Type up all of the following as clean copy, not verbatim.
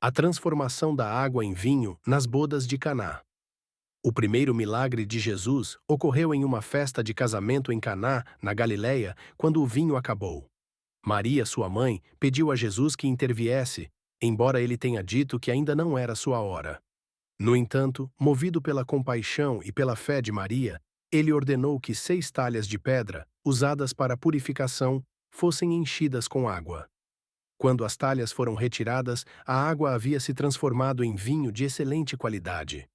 A transformação da água em vinho nas bodas de Caná. O primeiro milagre de Jesus ocorreu em uma festa de casamento em Caná, na Galiléia, quando o vinho acabou. Maria, sua mãe, pediu a Jesus que interviesse, embora ele tenha dito que ainda não era sua hora. No entanto, movido pela compaixão e pela fé de Maria, ele ordenou que 6 talhas de pedra, usadas para purificação, fossem enchidas com água. Quando as talhas foram retiradas, a água havia se transformado em vinho de excelente qualidade.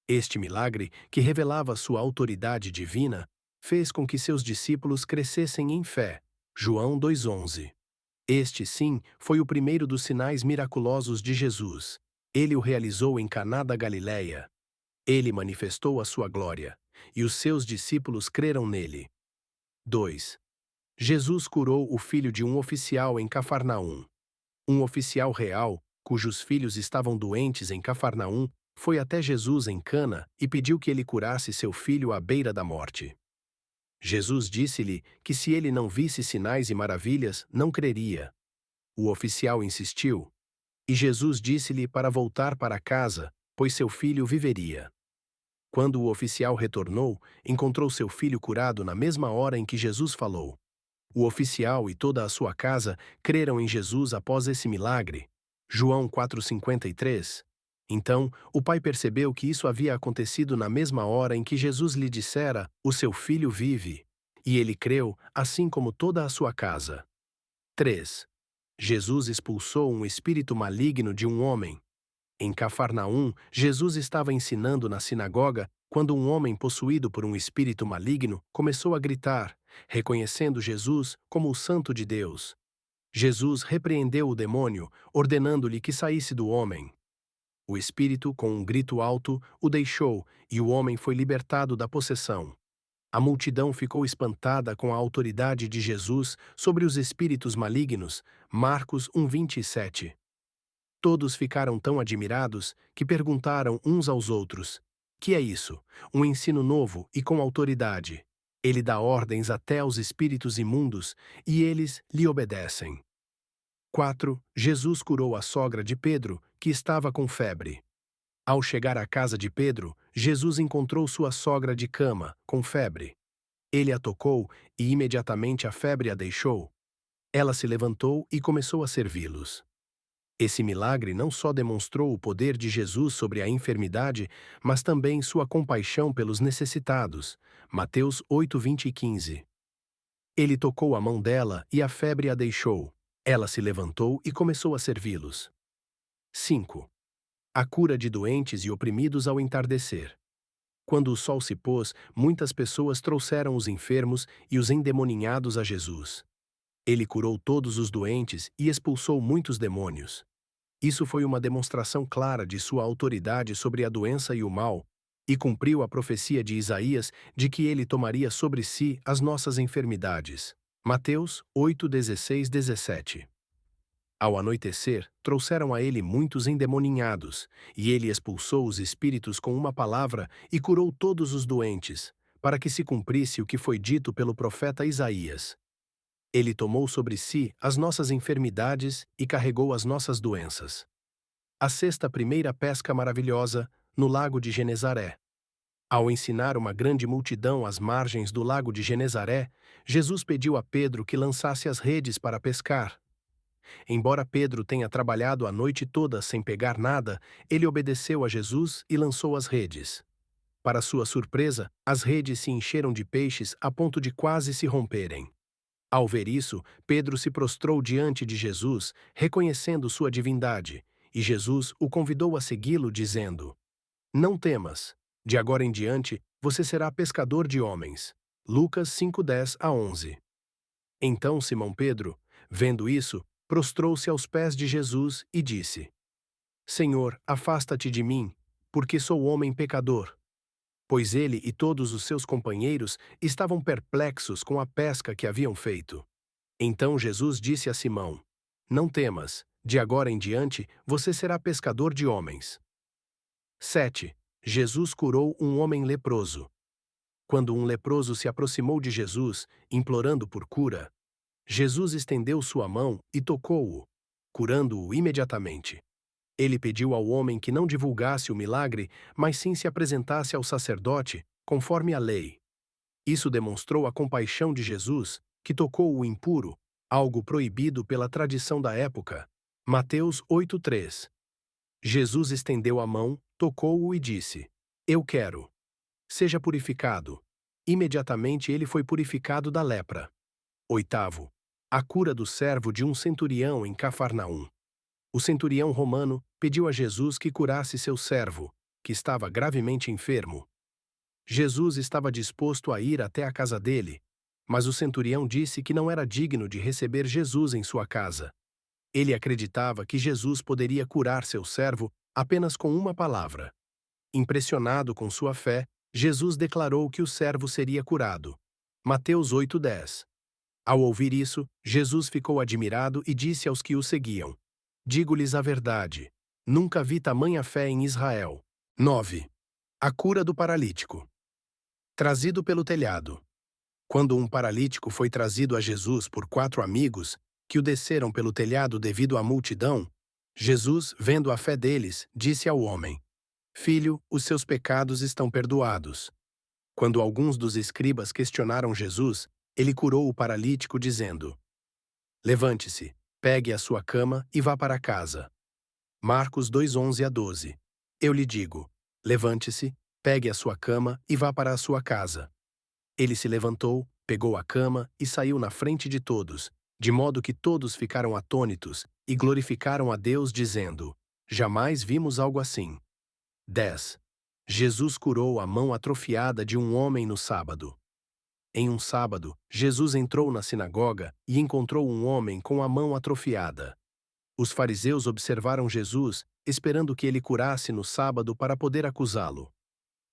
Este milagre, que revelava sua autoridade divina, fez com que seus discípulos crescessem em fé. João 2,11. Este, sim, foi o primeiro dos sinais miraculosos de Jesus. Ele o realizou em Caná da Galiléia. Ele manifestou a sua glória, e os seus discípulos creram nele. 2. Jesus curou o filho de um oficial em Cafarnaum. Um oficial real, cujos filhos estavam doentes em Cafarnaum, foi até Jesus em Cana e pediu que ele curasse seu filho à beira da morte. Jesus disse-lhe que se ele não visse sinais e maravilhas, não creria. O oficial insistiu, e Jesus disse-lhe para voltar para casa, pois seu filho viveria. Quando o oficial retornou, encontrou seu filho curado na mesma hora em que Jesus falou. O oficial e toda a sua casa creram em Jesus após esse milagre. João 4,53. Então, o pai percebeu que isso havia acontecido na mesma hora em que Jesus lhe dissera: "O seu filho vive." E ele creu, assim como toda a sua casa. 3. Jesus expulsou um espírito maligno de um homem. Em Cafarnaum, Jesus estava ensinando na sinagoga quando um homem possuído por um espírito maligno começou a gritar, reconhecendo Jesus como o Santo de Deus. Jesus repreendeu o demônio, ordenando-lhe que saísse do homem. O espírito, com um grito alto, o deixou e o homem foi libertado da possessão. A multidão ficou espantada com a autoridade de Jesus sobre os espíritos malignos. Marcos 1,27. Todos ficaram tão admirados que perguntaram uns aos outros: "Que é isso? Um ensino novo e com autoridade. Ele dá ordens até aos espíritos imundos e eles lhe obedecem." 4. Jesus curou a sogra de Pedro, que estava com febre. Ao chegar à casa de Pedro, Jesus encontrou sua sogra de cama, com febre. Ele a tocou e imediatamente a febre a deixou. Ela se levantou e começou a servi-los. Esse milagre não só demonstrou o poder de Jesus sobre a enfermidade, mas também sua compaixão pelos necessitados. Mateus 8:20 e 15. Ele tocou a mão dela e a febre a deixou. Ela se levantou e começou a servi-los. 5. A cura de doentes e oprimidos ao entardecer. Quando o sol se pôs, muitas pessoas trouxeram os enfermos e os endemoninhados a Jesus. Ele curou todos os doentes e expulsou muitos demônios. Isso foi uma demonstração clara de sua autoridade sobre a doença e o mal, e cumpriu a profecia de Isaías de que ele tomaria sobre si as nossas enfermidades. Mateus 8:16, 17. Ao anoitecer, trouxeram a ele muitos endemoninhados, e ele expulsou os espíritos com uma palavra e curou todos os doentes, para que se cumprisse o que foi dito pelo profeta Isaías. Ele tomou sobre si as nossas enfermidades e carregou as nossas doenças. A sexta primeira pesca maravilhosa, no lago de Genezaré. Ao ensinar uma grande multidão às margens do lago de Genezaré, Jesus pediu a Pedro que lançasse as redes para pescar. Embora Pedro tenha trabalhado a noite toda sem pegar nada, ele obedeceu a Jesus e lançou as redes. Para sua surpresa, as redes se encheram de peixes a ponto de quase se romperem. Ao ver isso, Pedro se prostrou diante de Jesus, reconhecendo sua divindade, e Jesus o convidou a segui-lo, dizendo: "Não temas, de agora em diante você será pescador de homens." Lucas 5:10 a 11. Então Simão Pedro, vendo isso, prostrou-se aos pés de Jesus e disse: "Senhor, afasta-te de mim, porque sou homem pecador." Pois ele e todos os seus companheiros estavam perplexos com a pesca que haviam feito. Então Jesus disse a Simão: "Não temas, de agora em diante você será pescador de homens." 7. Jesus curou um homem leproso. Quando um leproso se aproximou de Jesus, implorando por cura, Jesus estendeu sua mão e tocou-o, curando-o imediatamente. Ele pediu ao homem que não divulgasse o milagre, mas sim se apresentasse ao sacerdote, conforme a lei. Isso demonstrou a compaixão de Jesus, que tocou o impuro, algo proibido pela tradição da época. Mateus 8:3. Jesus estendeu a mão, tocou-o e disse: Eu quero. Seja purificado. Imediatamente ele foi purificado da lepra. Oitavo. A cura do servo de um centurião em Cafarnaum. O centurião romano pediu a Jesus que curasse seu servo, que estava gravemente enfermo. Jesus estava disposto a ir até a casa dele, mas o centurião disse que não era digno de receber Jesus em sua casa. Ele acreditava que Jesus poderia curar seu servo apenas com uma palavra. Impressionado com sua fé, Jesus declarou que o servo seria curado. Mateus 8:10. Ao ouvir isso, Jesus ficou admirado e disse aos que o seguiam: Digo-lhes a verdade. Nunca vi tamanha fé em Israel. 9. A cura do paralítico. Trazido pelo telhado. Quando um paralítico foi trazido a Jesus por 4 amigos, que o desceram pelo telhado devido à multidão, Jesus, vendo a fé deles, disse ao homem: Filho, os seus pecados estão perdoados. Quando alguns dos escribas questionaram Jesus, ele curou o paralítico, dizendo: Levante-se, pegue a sua cama e vá para casa. Marcos 2:11-12. Eu lhe digo: levante-se, pegue a sua cama e vá para a sua casa. Ele se levantou, pegou a cama e saiu na frente de todos, de modo que todos ficaram atônitos e glorificaram a Deus, dizendo: Jamais vimos algo assim. 10. Jesus curou a mão atrofiada de um homem no sábado. Em um sábado, Jesus entrou na sinagoga e encontrou um homem com a mão atrofiada. Os fariseus observaram Jesus, esperando que ele curasse no sábado para poder acusá-lo.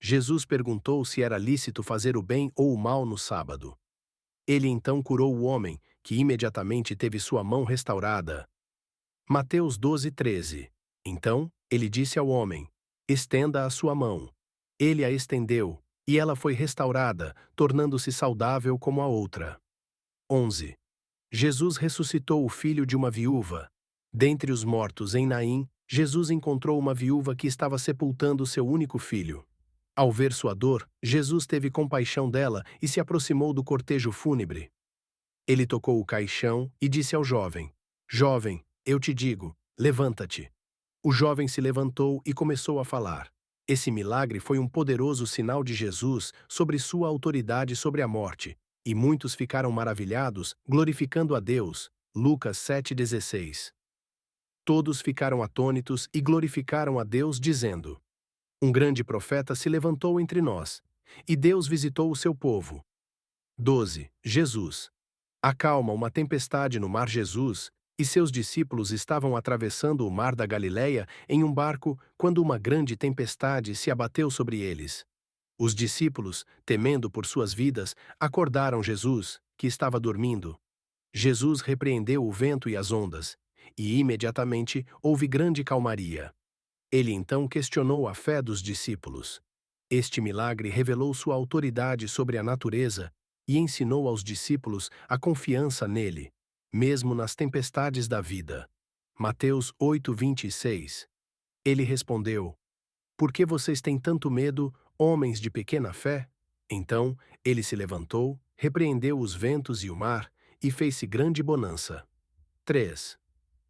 Jesus perguntou se era lícito fazer o bem ou o mal no sábado. Ele então curou o homem, que imediatamente teve sua mão restaurada. Mateus 12:13. Então, ele disse ao homem: Estenda a sua mão. Ele a estendeu, e ela foi restaurada, tornando-se saudável como a outra. 11. Jesus ressuscitou o filho de uma viúva. Dentre os mortos em Naim, Jesus encontrou uma viúva que estava sepultando seu único filho. Ao ver sua dor, Jesus teve compaixão dela e se aproximou do cortejo fúnebre. Ele tocou o caixão e disse ao jovem: Jovem, eu te digo, levanta-te. O jovem se levantou e começou a falar. Esse milagre foi um poderoso sinal de Jesus sobre sua autoridade sobre a morte, e muitos ficaram maravilhados, glorificando a Deus. Lucas 7:16. Todos ficaram atônitos e glorificaram a Deus, dizendo: Um grande profeta se levantou entre nós, e Deus visitou o seu povo. 12. Jesus acalma uma tempestade no mar. Jesus e seus discípulos estavam atravessando o mar da Galileia em um barco quando uma grande tempestade se abateu sobre eles. Os discípulos, temendo por suas vidas, acordaram Jesus, que estava dormindo. Jesus repreendeu o vento e as ondas, e imediatamente houve grande calmaria. Ele então questionou a fé dos discípulos. Este milagre revelou sua autoridade sobre a natureza e ensinou aos discípulos a confiança nele, mesmo nas tempestades da vida. Mateus 8:26. Ele respondeu: Por que vocês têm tanto medo, homens de pequena fé? Então, ele se levantou, repreendeu os ventos e o mar, e fez-se grande bonança. 3.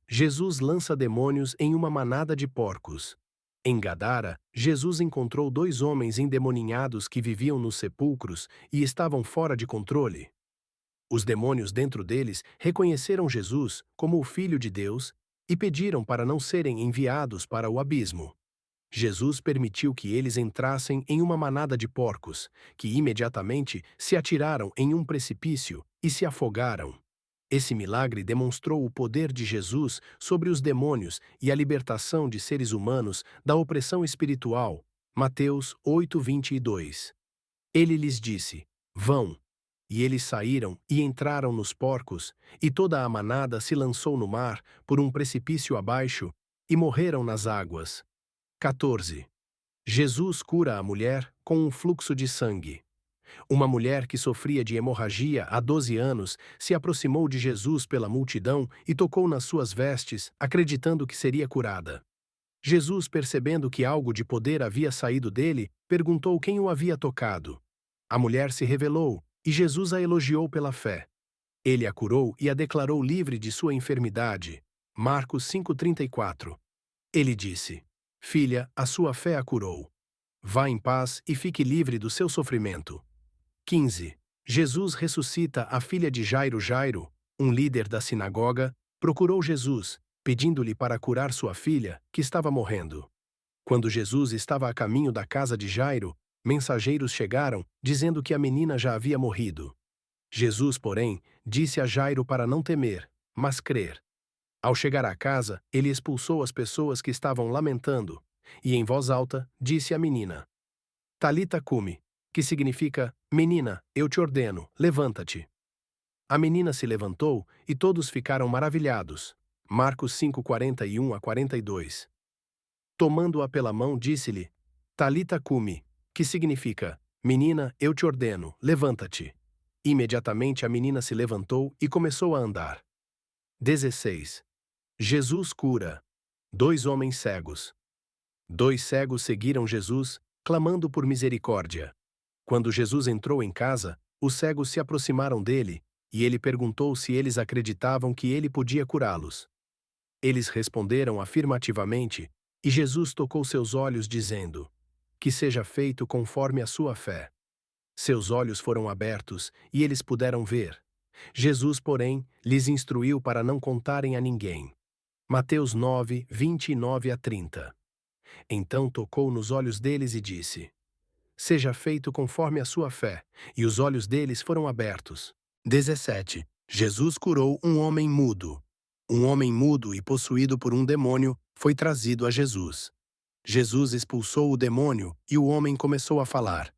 Jesus lança demônios em uma manada de porcos. Em Gadara, Jesus encontrou 2 homens endemoninhados que viviam nos sepulcros e estavam fora de controle. Os demônios dentro deles reconheceram Jesus como o Filho de Deus e pediram para não serem enviados para o abismo. Jesus permitiu que eles entrassem em uma manada de porcos, que imediatamente se atiraram em um precipício e se afogaram. Esse milagre demonstrou o poder de Jesus sobre os demônios e a libertação de seres humanos da opressão espiritual. Mateus 8:22. Ele lhes disse: Vão. E eles saíram e entraram nos porcos, e toda a manada se lançou no mar, por um precipício abaixo, e morreram nas águas. 14. Jesus cura a mulher com um fluxo de sangue. Uma mulher que sofria de hemorragia há 12 anos se aproximou de Jesus pela multidão e tocou nas suas vestes, acreditando que seria curada. Jesus, percebendo que algo de poder havia saído dele, perguntou quem o havia tocado. A mulher se revelou, e Jesus a elogiou pela fé. Ele a curou e a declarou livre de sua enfermidade. Marcos 5,34. Ele disse: Filha, a sua fé a curou. Vá em paz e fique livre do seu sofrimento. 15. Jesus ressuscita a filha de Jairo. Jairo, um líder da sinagoga, procurou Jesus, pedindo-lhe para curar sua filha, que estava morrendo. Quando Jesus estava a caminho da casa de Jairo, mensageiros chegaram, dizendo que a menina já havia morrido. Jesus, porém, disse a Jairo para não temer, mas crer. Ao chegar à casa, ele expulsou as pessoas que estavam lamentando, e em voz alta disse à menina: Talita cumi, que significa: Menina, eu te ordeno, levanta-te. A menina se levantou e todos ficaram maravilhados. Marcos 5:41-42. Tomando-a pela mão, disse-lhe: Talita cumi, que significa: Menina, eu te ordeno, levanta-te. Imediatamente a menina se levantou e começou a andar. 16. Jesus cura 2 homens cegos. 2 cegos seguiram Jesus, clamando por misericórdia. Quando Jesus entrou em casa, os cegos se aproximaram dele, e ele perguntou se eles acreditavam que ele podia curá-los. Eles responderam afirmativamente, e Jesus tocou seus olhos, dizendo: Que seja feito conforme a sua fé. Seus olhos foram abertos, e eles puderam ver. Jesus, porém, lhes instruiu para não contarem a ninguém. Mateus 9, 29-30. Então tocou nos olhos deles e disse: Seja feito conforme a sua fé, e os olhos deles foram abertos. 17. Jesus curou um homem mudo. Um homem mudo e possuído por um demônio foi trazido a Jesus. Jesus expulsou o demônio e o homem começou a falar.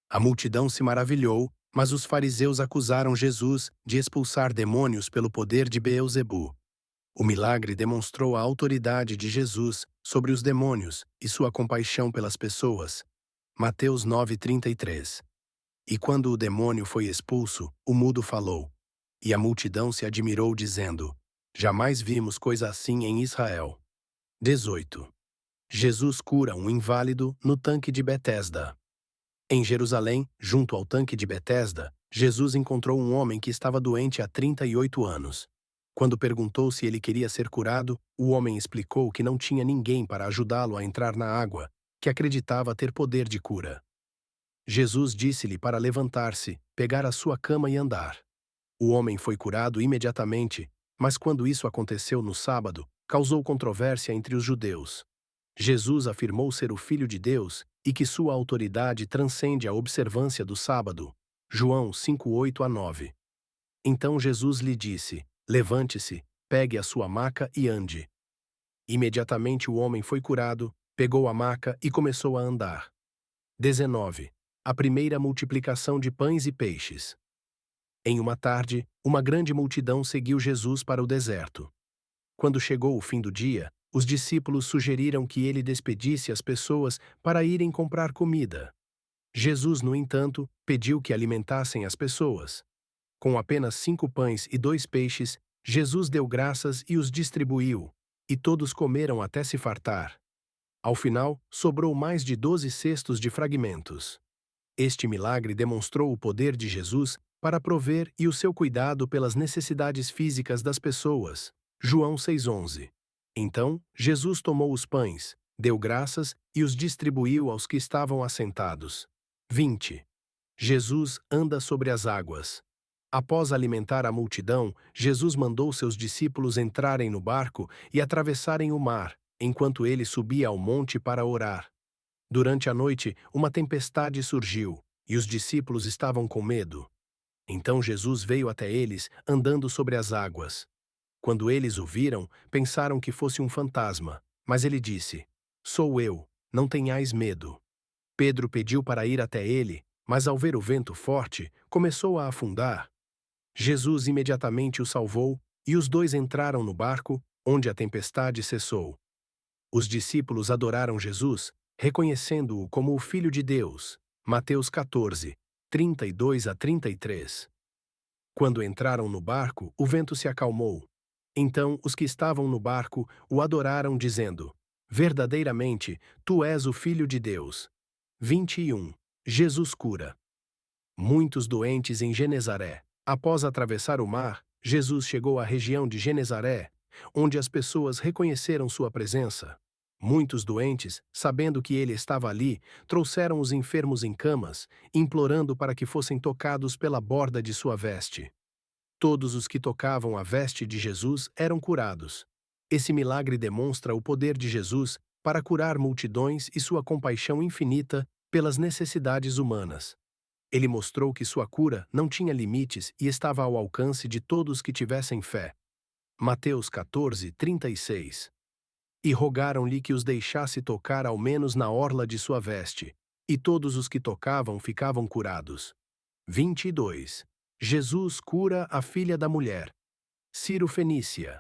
A multidão se maravilhou, mas os fariseus acusaram Jesus de expulsar demônios pelo poder de Beelzebu. O milagre demonstrou a autoridade de Jesus sobre os demônios e sua compaixão pelas pessoas. Mateus 9:33. E quando o demônio foi expulso, o mudo falou. E a multidão se admirou, dizendo: Jamais vimos coisa assim em Israel. 18. Jesus cura um inválido no tanque de Betesda. Em Jerusalém, junto ao tanque de Betesda, Jesus encontrou um homem que estava doente há 38 anos. Quando perguntou se ele queria ser curado, o homem explicou que não tinha ninguém para ajudá-lo a entrar na água, que acreditava ter poder de cura. Jesus disse-lhe para levantar-se, pegar a sua cama e andar. O homem foi curado imediatamente, mas quando isso aconteceu no sábado, causou controvérsia entre os judeus. Jesus afirmou ser o Filho de Deus e que sua autoridade transcende a observância do sábado. João 5:8-9. Então Jesus lhe disse: Levante-se, pegue a sua maca e ande. Imediatamente o homem foi curado, pegou a maca e começou a andar. 19. A primeira multiplicação de pães e peixes. Em uma tarde, uma grande multidão seguiu Jesus para o deserto. Quando chegou o fim do dia, os discípulos sugeriram que ele despedisse as pessoas para irem comprar comida. Jesus, no entanto, pediu que alimentassem as pessoas. Com apenas 5 pães e 2 peixes, Jesus deu graças e os distribuiu, e todos comeram até se fartar. Ao final, sobrou mais de 12 cestos de fragmentos. Este milagre demonstrou o poder de Jesus para prover e o seu cuidado pelas necessidades físicas das pessoas. João 6:11. Então, Jesus tomou os pães, deu graças e os distribuiu aos que estavam assentados. 20. Jesus anda sobre as águas. Após alimentar a multidão, Jesus mandou seus discípulos entrarem no barco e atravessarem o mar, enquanto ele subia ao monte para orar. Durante a noite, uma tempestade surgiu, e os discípulos estavam com medo. Então Jesus veio até eles, andando sobre as águas. Quando eles o viram, pensaram que fosse um fantasma, mas ele disse: Sou eu, não tenhais medo. Pedro pediu para ir até ele, mas ao ver o vento forte, começou a afundar. Jesus imediatamente o salvou, e os dois entraram no barco, onde a tempestade cessou. Os discípulos adoraram Jesus, reconhecendo-o como o Filho de Deus. Mateus 14, 32-33. Quando entraram no barco, o vento se acalmou. Então os que estavam no barco o adoraram, dizendo: Verdadeiramente, tu és o Filho de Deus. 21. Jesus cura muitos doentes em Genezaré. Após atravessar o mar, Jesus chegou à região de Genezaré, onde as pessoas reconheceram sua presença. Muitos doentes, sabendo que ele estava ali, trouxeram os enfermos em camas, implorando para que fossem tocados pela borda de sua veste. Todos os que tocavam a veste de Jesus eram curados. Esse milagre demonstra o poder de Jesus para curar multidões e sua compaixão infinita pelas necessidades humanas. Ele mostrou que sua cura não tinha limites e estava ao alcance de todos que tivessem fé. Mateus 14:36. E rogaram-lhe que os deixasse tocar ao menos na orla de sua veste, e todos os que tocavam ficavam curados. 22. Jesus cura a filha da mulher. Ciro Fenícia.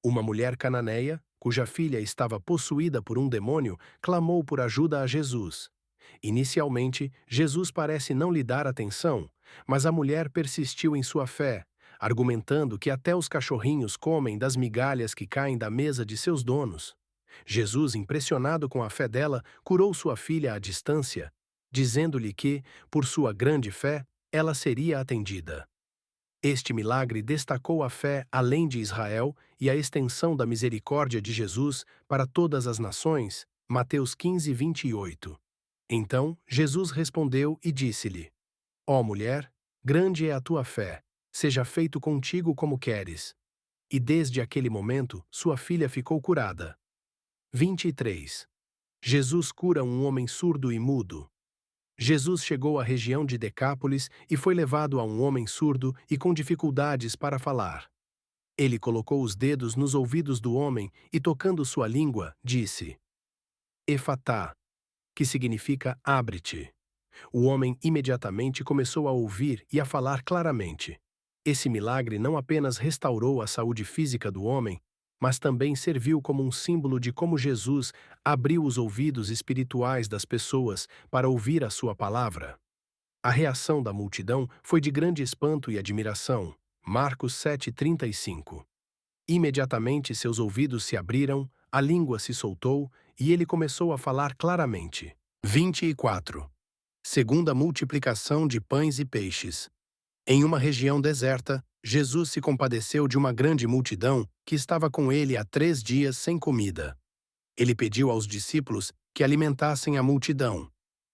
Uma mulher cananeia, cuja filha estava possuída por um demônio, clamou por ajuda a Jesus. Inicialmente, Jesus parece não lhe dar atenção, mas a mulher persistiu em sua fé, argumentando que até os cachorrinhos comem das migalhas que caem da mesa de seus donos. Jesus, impressionado com a fé dela, curou sua filha à distância, dizendo-lhe que, por sua grande fé, ela seria atendida. Este milagre destacou a fé além de Israel e a extensão da misericórdia de Jesus para todas as nações. Mateus 15:28. Então, Jesus respondeu e disse-lhe: Ó mulher, grande é a tua fé, seja feito contigo como queres. E desde aquele momento, sua filha ficou curada. 23. Jesus cura um homem surdo e mudo. Jesus chegou à região de Decápolis e foi levado a um homem surdo e com dificuldades para falar. Ele colocou os dedos nos ouvidos do homem e, tocando sua língua, disse: Efatá, que significa abre-te. O homem imediatamente começou a ouvir e a falar claramente. Esse milagre não apenas restaurou a saúde física do homem, mas também serviu como um símbolo de como Jesus abriu os ouvidos espirituais das pessoas para ouvir a sua palavra. A reação da multidão foi de grande espanto e admiração. Marcos 7:35. Imediatamente seus ouvidos se abriram, a língua se soltou e ele começou a falar claramente. 24. Segunda multiplicação de pães e peixes. Em uma região deserta, Jesus se compadeceu de uma grande multidão que estava com ele há 3 dias sem comida. Ele pediu aos discípulos que alimentassem a multidão.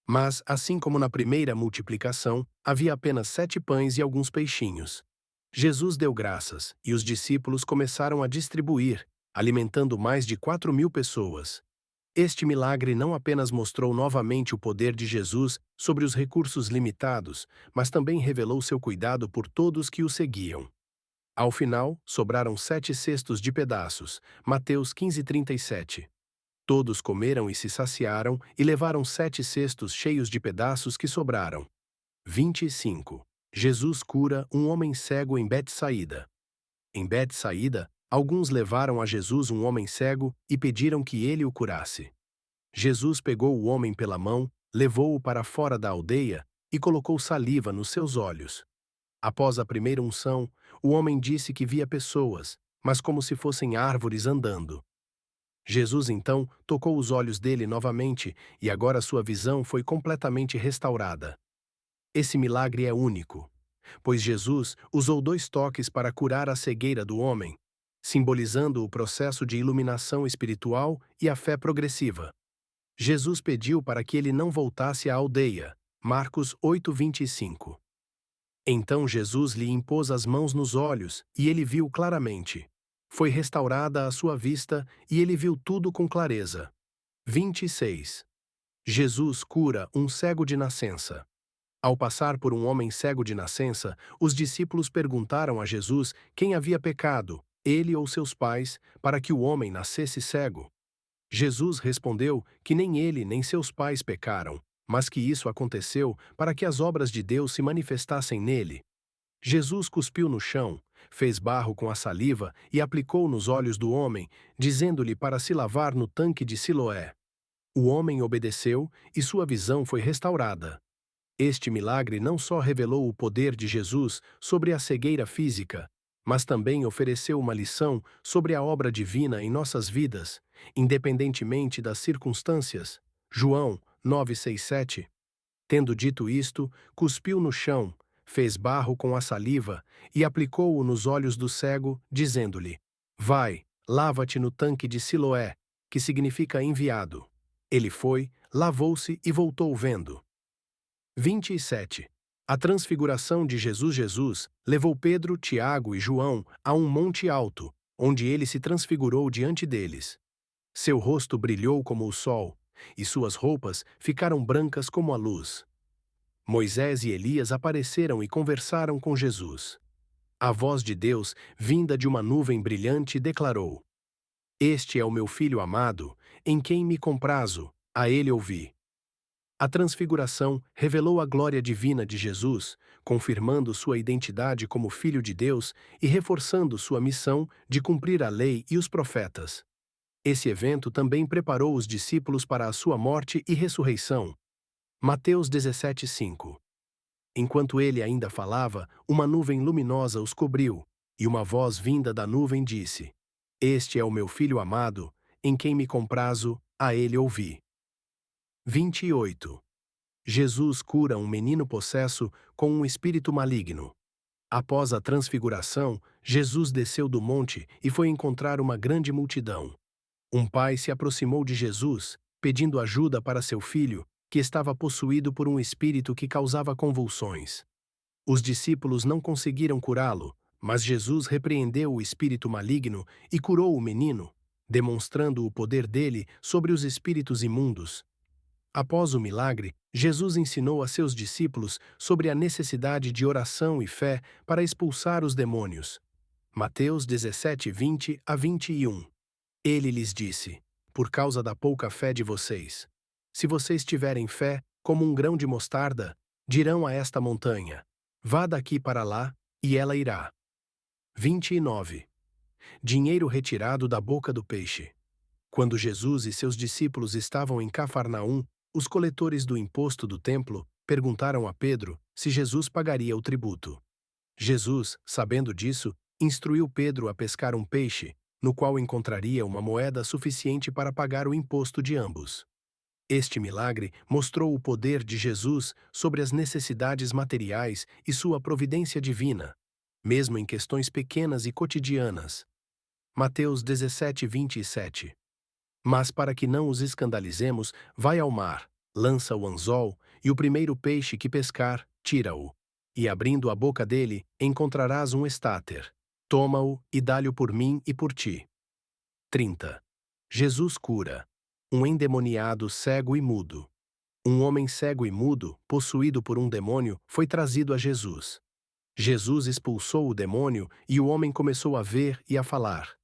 Mas, assim como na primeira multiplicação, havia apenas 7 pães e alguns peixinhos. Jesus deu graças, e os discípulos começaram a distribuir, alimentando mais de 4.000 pessoas. Este milagre não apenas mostrou novamente o poder de Jesus sobre os recursos limitados, mas também revelou seu cuidado por todos que o seguiam. Ao final, sobraram 7 cestos de pedaços. Mateus 15:37. Todos comeram e se saciaram e levaram 7 cestos cheios de pedaços que sobraram. 25. Jesus cura um homem cego em Betsaída. Em Betsaída, alguns levaram a Jesus um homem cego e pediram que ele o curasse. Jesus pegou o homem pela mão, levou-o para fora da aldeia e colocou saliva nos seus olhos. Após a primeira unção, o homem disse que via pessoas, mas como se fossem árvores andando. Jesus então tocou os olhos dele novamente e agora sua visão foi completamente restaurada. Esse milagre é único, pois Jesus usou 2 toques para curar a cegueira do homem, simbolizando o processo de iluminação espiritual e a fé progressiva. Jesus pediu para que ele não voltasse à aldeia. Marcos 8:25. Então Jesus lhe impôs as mãos nos olhos e ele viu claramente. Foi restaurada a sua vista e ele viu tudo com clareza. 26. Jesus cura um cego de nascença. Ao passar por um homem cego de nascença, os discípulos perguntaram a Jesus quem havia pecado, ele ou seus pais, para que o homem nascesse cego. Jesus respondeu que nem ele nem seus pais pecaram, mas que isso aconteceu para que as obras de Deus se manifestassem nele. Jesus cuspiu no chão, fez barro com a saliva e aplicou nos olhos do homem, dizendo-lhe para se lavar no tanque de Siloé. O homem obedeceu e sua visão foi restaurada. Este milagre não só revelou o poder de Jesus sobre a cegueira física, mas também ofereceu uma lição sobre a obra divina em nossas vidas, independentemente das circunstâncias. João 9,67. Tendo dito isto, cuspiu no chão, fez barro com a saliva e aplicou-o nos olhos do cego, dizendo-lhe: Vai, lava-te no tanque de Siloé, que significa enviado. Ele foi, lavou-se e voltou vendo. 27. A transfiguração de Jesus levou Pedro, Tiago e João a um monte alto, onde ele se transfigurou diante deles. Seu rosto brilhou como o sol, e suas roupas ficaram brancas como a luz. Moisés e Elias apareceram e conversaram com Jesus. A voz de Deus, vinda de uma nuvem brilhante, declarou: Este é o meu filho amado, em quem me comprazo, a ele ouvi. A transfiguração revelou a glória divina de Jesus, confirmando sua identidade como Filho de Deus e reforçando sua missão de cumprir a lei e os profetas. Esse evento também preparou os discípulos para a sua morte e ressurreição. Mateus 17:5. Enquanto ele ainda falava, uma nuvem luminosa os cobriu, e uma voz vinda da nuvem disse: Este é o meu filho amado, em quem me comprazo, a ele ouvi. 28. Jesus cura um menino possesso com um espírito maligno. Após a transfiguração, Jesus desceu do monte e foi encontrar uma grande multidão. Um pai se aproximou de Jesus, pedindo ajuda para seu filho, que estava possuído por um espírito que causava convulsões. Os discípulos não conseguiram curá-lo, mas Jesus repreendeu o espírito maligno e curou o menino, demonstrando o poder dele sobre os espíritos imundos. Após o milagre, Jesus ensinou a seus discípulos sobre a necessidade de oração e fé para expulsar os demônios. Mateus 17:20-21. Ele lhes disse: Por causa da pouca fé de vocês. Se vocês tiverem fé, como um grão de mostarda, dirão a esta montanha: Vá daqui para lá, e ela irá. 29. Dinheiro retirado da boca do peixe. Quando Jesus e seus discípulos estavam em Cafarnaum, os coletores do imposto do templo perguntaram a Pedro se Jesus pagaria o tributo. Jesus, sabendo disso, instruiu Pedro a pescar um peixe, no qual encontraria uma moeda suficiente para pagar o imposto de ambos. Este milagre mostrou o poder de Jesus sobre as necessidades materiais e sua providência divina, mesmo em questões pequenas e cotidianas. Mateus 17:27. Mas para que não os escandalizemos, vai ao mar, lança o anzol, e o primeiro peixe que pescar, tira-o. E abrindo a boca dele, encontrarás um estáter. Toma-o e dá-lhe por mim e por ti. 30. Jesus cura um endemoniado cego e mudo. Um homem cego e mudo, possuído por um demônio, foi trazido a Jesus. Jesus expulsou o demônio e o homem começou a ver e a falar.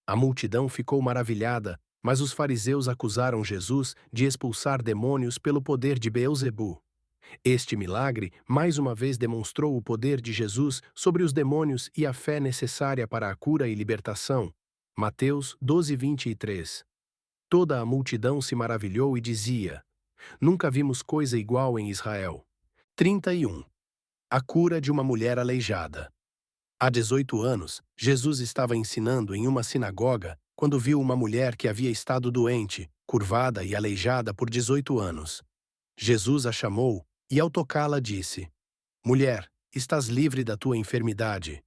A multidão ficou maravilhada, mas os fariseus acusaram Jesus de expulsar demônios pelo poder de Beelzebu. Este milagre mais uma vez demonstrou o poder de Jesus sobre os demônios e a fé necessária para a cura e libertação. Mateus 12:23. Toda a multidão se maravilhou e dizia: Nunca vimos coisa igual em Israel. 31. A cura de uma mulher aleijada. Há 18 anos, Jesus estava ensinando em uma sinagoga quando viu uma mulher que havia estado doente, curvada e aleijada por 18 anos. Jesus a chamou e, ao tocá-la, disse: Mulher, estás livre da tua enfermidade.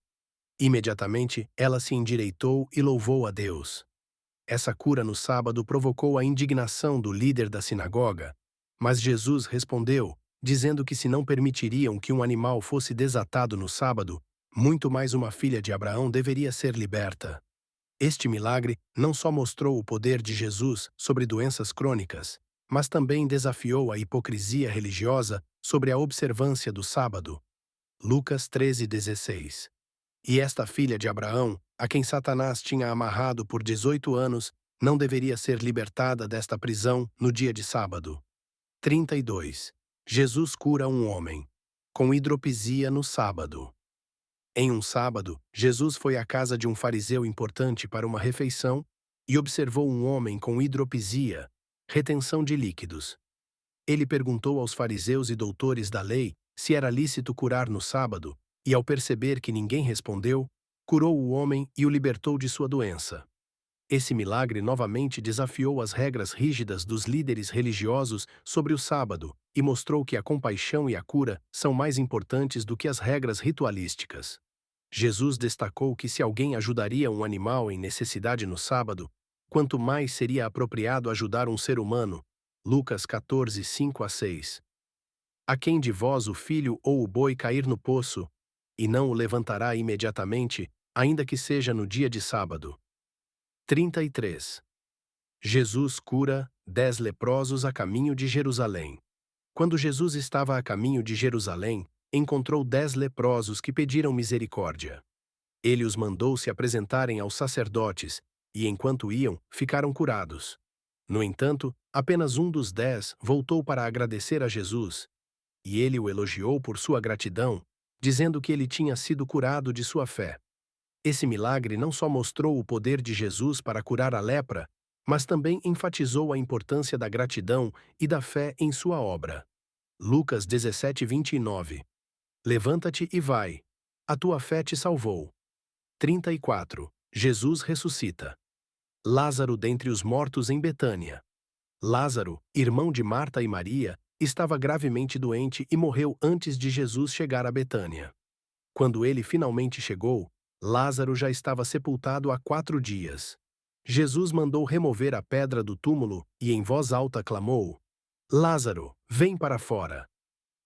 Imediatamente, ela se endireitou e louvou a Deus. Essa cura no sábado provocou a indignação do líder da sinagoga, mas Jesus respondeu, dizendo que se não permitiriam que um animal fosse desatado no sábado, muito mais uma filha de Abraão deveria ser liberta. Este milagre não só mostrou o poder de Jesus sobre doenças crônicas, mas também desafiou a hipocrisia religiosa sobre a observância do sábado. Lucas 13:16. E esta filha de Abraão, a quem Satanás tinha amarrado por 18 anos, não deveria ser libertada desta prisão no dia de sábado. 32. Jesus cura um homem com hidropisia no sábado. Em um sábado, Jesus foi à casa de um fariseu importante para uma refeição e observou um homem com hidropisia, retenção de líquidos. Ele perguntou aos fariseus e doutores da lei se era lícito curar no sábado, e ao perceber que ninguém respondeu, curou o homem e o libertou de sua doença. Esse milagre novamente desafiou as regras rígidas dos líderes religiosos sobre o sábado e mostrou que a compaixão e a cura são mais importantes do que as regras ritualísticas. Jesus destacou que se alguém ajudaria um animal em necessidade no sábado, quanto mais seria apropriado ajudar um ser humano. Lucas 14, 5-6. A quem de vós o filho ou o boi cair no poço, e não o levantará imediatamente, ainda que seja no dia de sábado? 33. Jesus cura 10 leprosos a caminho de Jerusalém. Quando Jesus estava a caminho de Jerusalém, encontrou 10 leprosos que pediram misericórdia. Ele os mandou se apresentarem aos sacerdotes, e enquanto iam, ficaram curados. No entanto, apenas um dos 10 voltou para agradecer a Jesus, e ele o elogiou por sua gratidão, dizendo que ele tinha sido curado de sua fé. Esse milagre não só mostrou o poder de Jesus para curar a lepra, mas também enfatizou a importância da gratidão e da fé em sua obra. Lucas 17, 29. Levanta-te e vai. A tua fé te salvou. 34. Jesus ressuscita. Lázaro dentre os mortos em Betânia. Lázaro, irmão de Marta e Maria, estava gravemente doente e morreu antes de Jesus chegar a Betânia. Quando ele finalmente chegou, Lázaro já estava sepultado há 4 dias. Jesus mandou remover a pedra do túmulo e em voz alta clamou: Lázaro, vem para fora.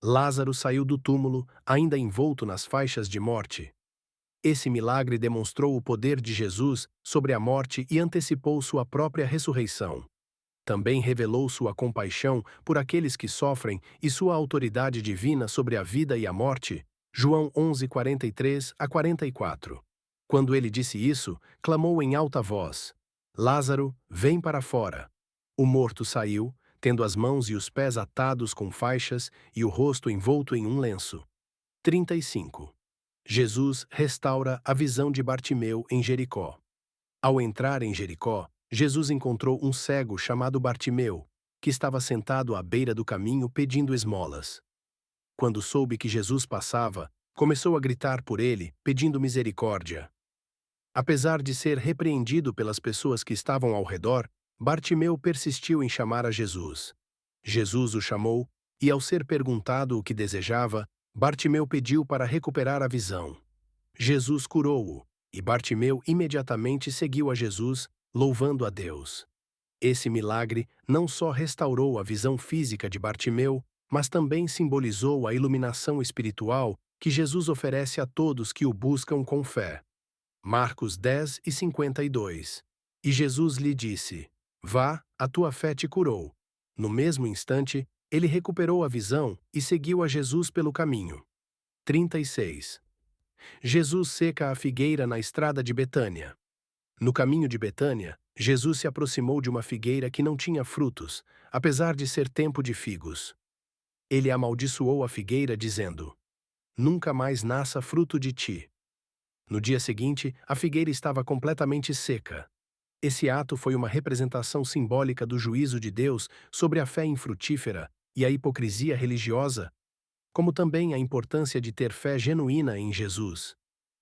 Lázaro saiu do túmulo, ainda envolto nas faixas de morte. Esse milagre demonstrou o poder de Jesus sobre a morte e antecipou sua própria ressurreição. Também revelou sua compaixão por aqueles que sofrem e sua autoridade divina sobre a vida e a morte. João 11, 43-44. Quando ele disse isso, clamou em alta voz: Lázaro, vem para fora. O morto saiu, tendo as mãos e os pés atados com faixas e o rosto envolto em um lenço. 35. Jesus restaura a visão de Bartimeu em Jericó. Ao entrar em Jericó, Jesus encontrou um cego chamado Bartimeu, que estava sentado à beira do caminho pedindo esmolas. Quando soube que Jesus passava, começou a gritar por ele, pedindo misericórdia. Apesar de ser repreendido pelas pessoas que estavam ao redor, Bartimeu persistiu em chamar a Jesus. Jesus o chamou, e ao ser perguntado o que desejava, Bartimeu pediu para recuperar a visão. Jesus curou-o, e Bartimeu imediatamente seguiu a Jesus, louvando a Deus. Esse milagre não só restaurou a visão física de Bartimeu, mas também simbolizou a iluminação espiritual que Jesus oferece a todos que o buscam com fé. Marcos 10 e 52. E Jesus lhe disse: Vá, a tua fé te curou. No mesmo instante, ele recuperou a visão e seguiu a Jesus pelo caminho. 36. Jesus seca a figueira na estrada de Betânia. No caminho de Betânia, Jesus se aproximou de uma figueira que não tinha frutos, apesar de ser tempo de figos. Ele amaldiçoou a figueira, dizendo: Nunca mais nasça fruto de ti. No dia seguinte, a figueira estava completamente seca. Esse ato foi uma representação simbólica do juízo de Deus sobre a fé infrutífera e a hipocrisia religiosa, como também a importância de ter fé genuína em Jesus.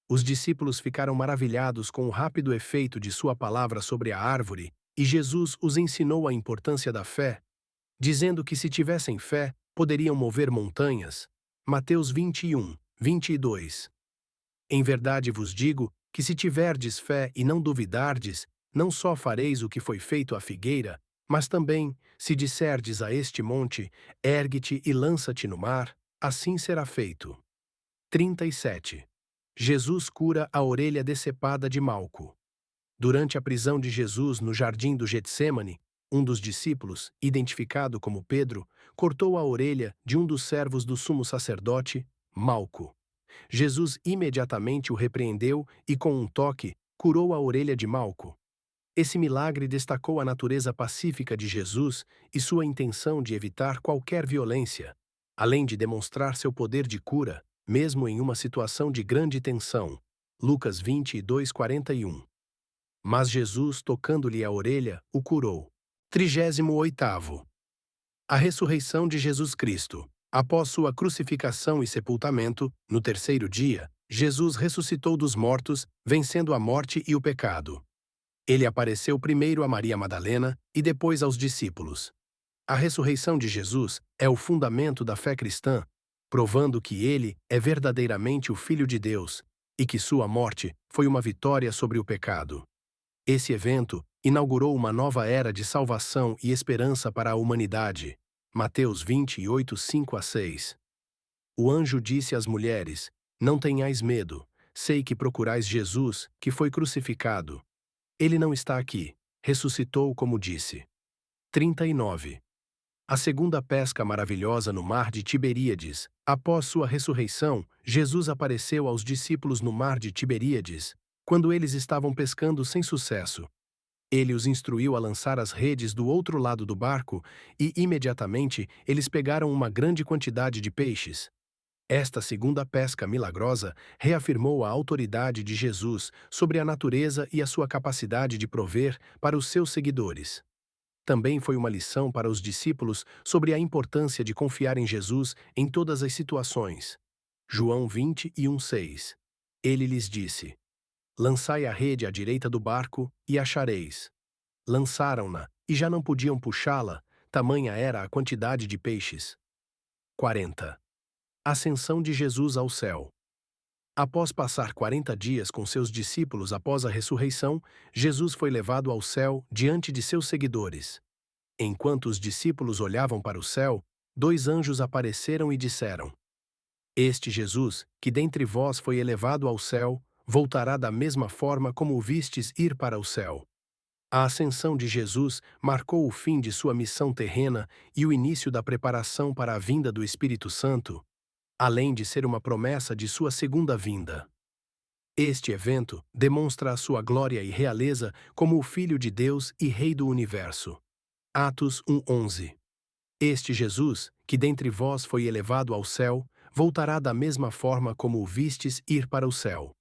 Os discípulos ficaram maravilhados com o rápido efeito de sua palavra sobre a árvore, e Jesus os ensinou a importância da fé, dizendo que se tivessem fé, poderiam mover montanhas. Mateus 21, 22. Em verdade vos digo que se tiverdes fé e não duvidardes, não só fareis o que foi feito à figueira, mas também, se disserdes a este monte, ergue-te e lança-te no mar, assim será feito. 37. Jesus cura a orelha decepada de Malco. Durante a prisão de Jesus no jardim do Getsêmani, um dos discípulos, identificado como Pedro, cortou a orelha de um dos servos do sumo sacerdote, Malco. Jesus imediatamente o repreendeu e, com um toque, curou a orelha de Malco. Esse milagre destacou a natureza pacífica de Jesus e sua intenção de evitar qualquer violência, além de demonstrar seu poder de cura, mesmo em uma situação de grande tensão. Lucas 22, 41. Mas Jesus, tocando-lhe a orelha, o curou. 38º. A ressurreição de Jesus Cristo. Após sua crucificação e sepultamento, no terceiro dia, Jesus ressuscitou dos mortos, vencendo a morte e o pecado. Ele apareceu primeiro a Maria Madalena e depois aos discípulos. A ressurreição de Jesus é o fundamento da fé cristã, provando que ele é verdadeiramente o Filho de Deus e que sua morte foi uma vitória sobre o pecado. Esse evento inaugurou uma nova era de salvação e esperança para a humanidade. Mateus 28, 5-6. O anjo disse às mulheres: Não tenhais medo, sei que procurais Jesus, que foi crucificado. Ele não está aqui, ressuscitou como disse. 39. A segunda pesca maravilhosa no mar de Tiberíades. Após sua ressurreição, Jesus apareceu aos discípulos no mar de Tiberíades, quando eles estavam pescando sem sucesso. Ele os instruiu a lançar as redes do outro lado do barco e, imediatamente, eles pegaram uma grande quantidade de peixes. Esta segunda pesca milagrosa reafirmou a autoridade de Jesus sobre a natureza e a sua capacidade de prover para os seus seguidores. Também foi uma lição para os discípulos sobre a importância de confiar em Jesus em todas as situações. João 21:6. Ele lhes disse: Lançai a rede à direita do barco e achareis. Lançaram-na e já não podiam puxá-la, tamanha era a quantidade de peixes. 40. Ascensão de Jesus ao céu. Após passar 40 dias com seus discípulos após a ressurreição, Jesus foi levado ao céu diante de seus seguidores. Enquanto os discípulos olhavam para o céu, dois anjos apareceram e disseram: Este Jesus, que dentre vós foi elevado ao céu, voltará da mesma forma como o vistes ir para o céu. A ascensão de Jesus marcou o fim de sua missão terrena e o início da preparação para a vinda do Espírito Santo, além de ser uma promessa de sua segunda vinda. Este evento demonstra a sua glória e realeza como o Filho de Deus e Rei do Universo. Atos 1:11. Este Jesus, que dentre vós foi elevado ao céu, voltará da mesma forma como o vistes ir para o céu.